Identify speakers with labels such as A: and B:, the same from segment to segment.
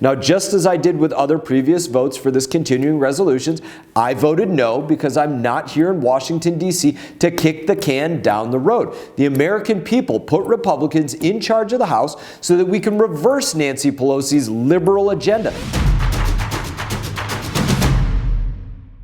A: Now, just as I did with other previous votes for this continuing resolutions, I voted no because I'm not here in Washington, D.C. to kick the can down the road. The American people put Republicans in charge of the House so that we can reverse Nancy Pelosi's liberal agenda.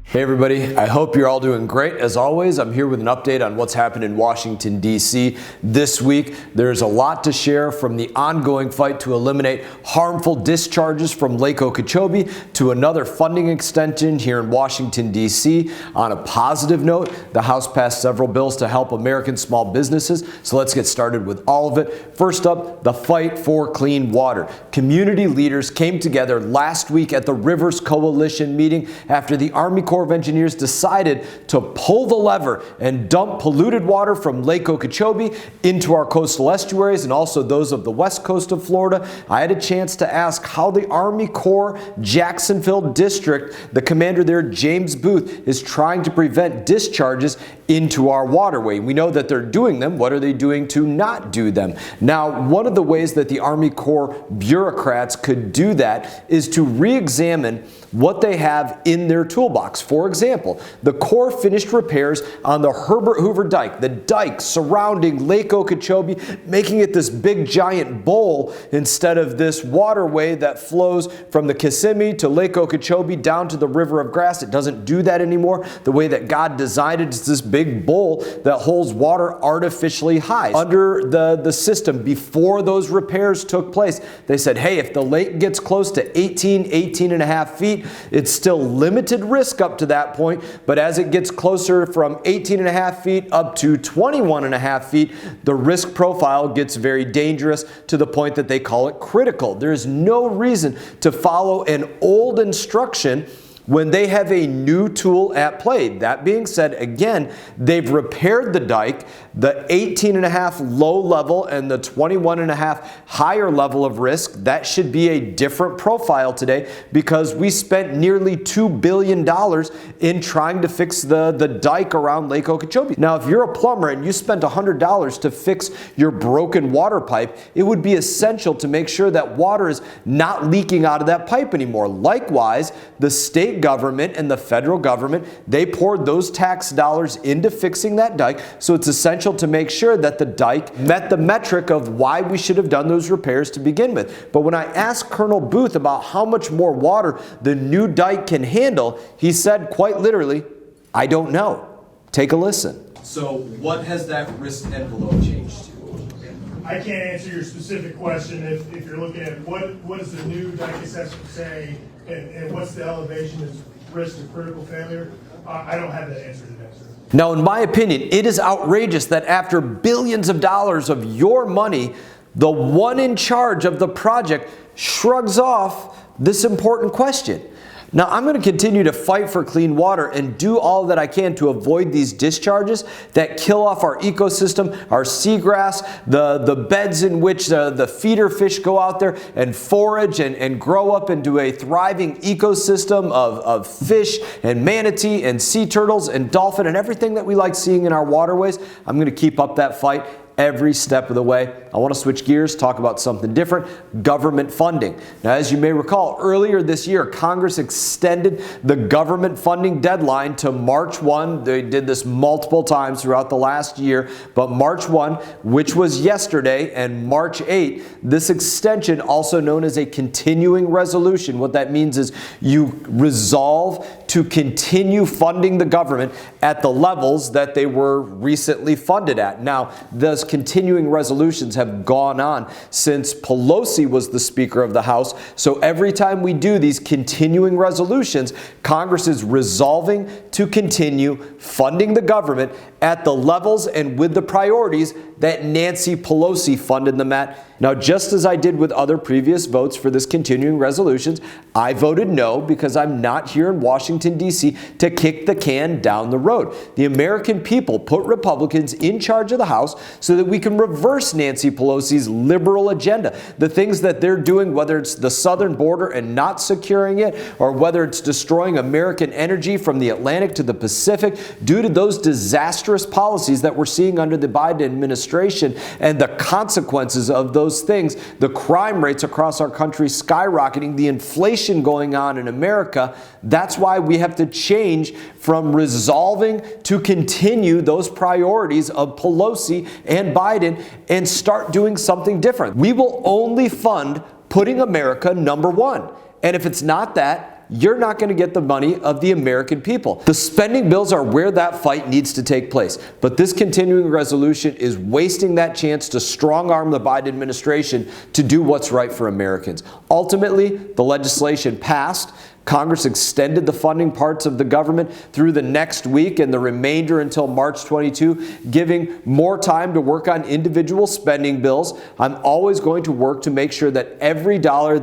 A: Hey everybody, I hope you're all doing great. As always, I'm here with an update on what's happened in Washington, D.C. this week. There's a lot to share, from the ongoing fight to eliminate harmful discharges from Lake Okeechobee to another funding extension here in Washington, D.C. On a positive note, the House passed several bills to help American small businesses, so let's get started with all of it. First up, the fight for clean water. Community leaders came together last week at the Rivers Coalition meeting after the Army Corps of Engineers decided to pull the lever and dump polluted water from Lake Okeechobee into our coastal estuaries and also those of the west coast of Florida. I had a chance to ask how the Army Corps Jacksonville District, the commander there, James Booth, is trying to prevent discharges into our waterway. We know that they're doing them. What are they doing to not do them? Now, one of the ways that the Army Corps bureaucrats could do that is to re-examine what they have in their toolbox. For example, the Corps finished repairs on the Herbert Hoover Dike, the dike surrounding Lake Okeechobee, making it this big giant bowl instead of this waterway that flows from the Kissimmee to Lake Okeechobee down to the River of Grass. It doesn't do that anymore. The way that God designed it is this big bowl that holds water artificially high. Under the system, before those repairs took place, they said, hey, if the lake gets close to 18 and a half feet, it's still limited risk up to that point, but as it gets closer from 18 and a half feet up to 21 and a half feet, the risk profile gets very dangerous to the point that they call it critical. There's no reason to follow an old instruction when they have a new tool at play. That being said, again, they've repaired the dike, the 18 and a half low level and the 21 and a half higher level of risk. That should be a different profile today because we spent nearly $2 billion in trying to fix the dike around Lake Okeechobee. Now, if you're a plumber and you spent $100 to fix your broken water pipe, it would be essential to make sure that water is not leaking out of that pipe anymore. Likewise, the state government and the federal government, they poured those tax dollars into fixing that dike, so it's essential to make sure that the dike met the metric of why we should have done those repairs to begin with. But when I asked Colonel Booth about how much more water the new dike can handle, he said quite literally, I don't know. Take a listen.
B: So what has that risk envelope changed to?
C: I can't answer your specific question. If you're looking at what does the new dike assessment say and what's the elevation of risk of critical failure, I don't have that answer today, sir.
A: Now, in my opinion, it is outrageous that after billions of dollars of your money, the one in charge of the project shrugs off this important question. Now, I'm going to continue to fight for clean water and do all that I can to avoid these discharges that kill off our ecosystem, our seagrass, the beds in which the feeder fish go out there and forage and grow up into a thriving ecosystem of fish and manatee and sea turtles and dolphin and everything that we like seeing in our waterways. I'm going to keep up that fight every step of the way. I want to switch gears, talk about something different, government funding. Now, as you may recall, earlier this year, Congress extended the government funding deadline to March 1. They did this multiple times throughout the last year, but March 1, which was yesterday, and March 8, this extension, also known as a continuing resolution, what that means is you resolve to continue funding the government at the levels that they were recently funded at. Now, those continuing resolutions have gone on since Pelosi was the Speaker of the House. So every time we do these continuing resolutions, Congress is resolving to continue funding the government at the levels and with the priorities that Nancy Pelosi funded them at. Now, just as I did with other previous votes for this continuing resolutions, I voted no because I'm not here in Washington, D.C. to kick the can down the road. The American people put Republicans in charge of the House so so that we can reverse Nancy Pelosi's liberal agenda. The things that they're doing, whether it's the southern border and not securing it, or whether it's destroying American energy from the Atlantic to the Pacific due to those disastrous policies that we're seeing under the Biden administration and the consequences of those things, the crime rates across our country skyrocketing, the inflation going on in America. That's why we have to change from resolving to continue those priorities of Pelosi and Biden and start doing something different. We will only fund putting America number one. And if it's not that, you're not going to get the money of the American people. The spending bills are where that fight needs to take place. But this continuing resolution is wasting that chance to strong-arm the Biden administration to do what's right for Americans. Ultimately, the legislation passed. Congress extended the funding parts of the government through the next week and the remainder until March 22, giving more time to work on individual spending bills. I'm always going to work to make sure that every dollar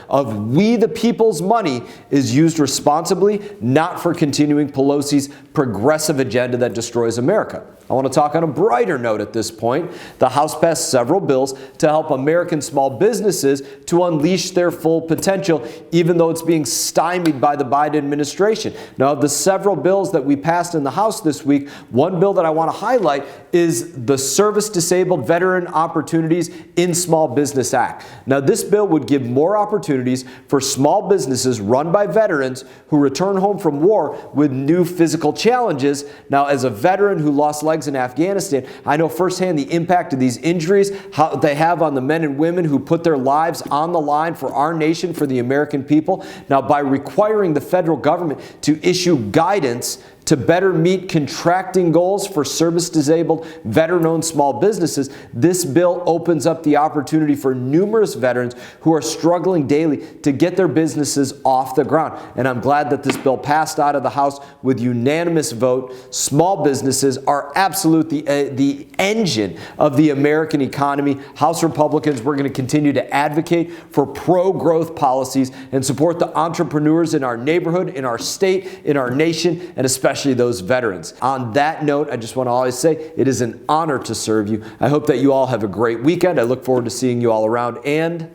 A: of we the people's money is used responsibly, not for continuing Pelosi's progressive agenda that destroys America. I want to talk on a brighter note at this point. The House passed several bills to help American small businesses to unleash their full potential, even though it's being stymied by the Biden administration. Now, of the several bills that we passed in the House this week, one bill that I want to highlight is the Service-Disabled Veteran Opportunities in Small Business Act. Now, this bill would give more opportunities for small businesses run by veterans who return home from war with new physical challenges. Now, as a veteran who lost legs in Afghanistan, I know firsthand the impact of these injuries, how they have on the men and women who put their lives on the line for our nation, for the American people. Now, by requiring the federal government to issue guidance to better meet contracting goals for service-disabled, veteran-owned small businesses, this bill opens up the opportunity for numerous veterans who are struggling daily to get their businesses off the ground. And I'm glad that this bill passed out of the House with unanimous vote. Small businesses are absolutely the engine of the American economy. House Republicans, we're going to continue to advocate for pro-growth policies and support the entrepreneurs in our neighborhood, in our state, in our nation, and especially those veterans. On that note, I just want to always say it is an honor to serve you. I hope that you all have a great weekend. I look forward to seeing you all around, and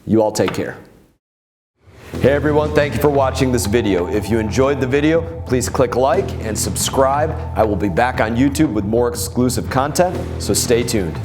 A: you all take care. Hey everyone, thank you for watching this video. If you enjoyed the video, please click like and subscribe. I will be back on YouTube with more exclusive content, so stay tuned.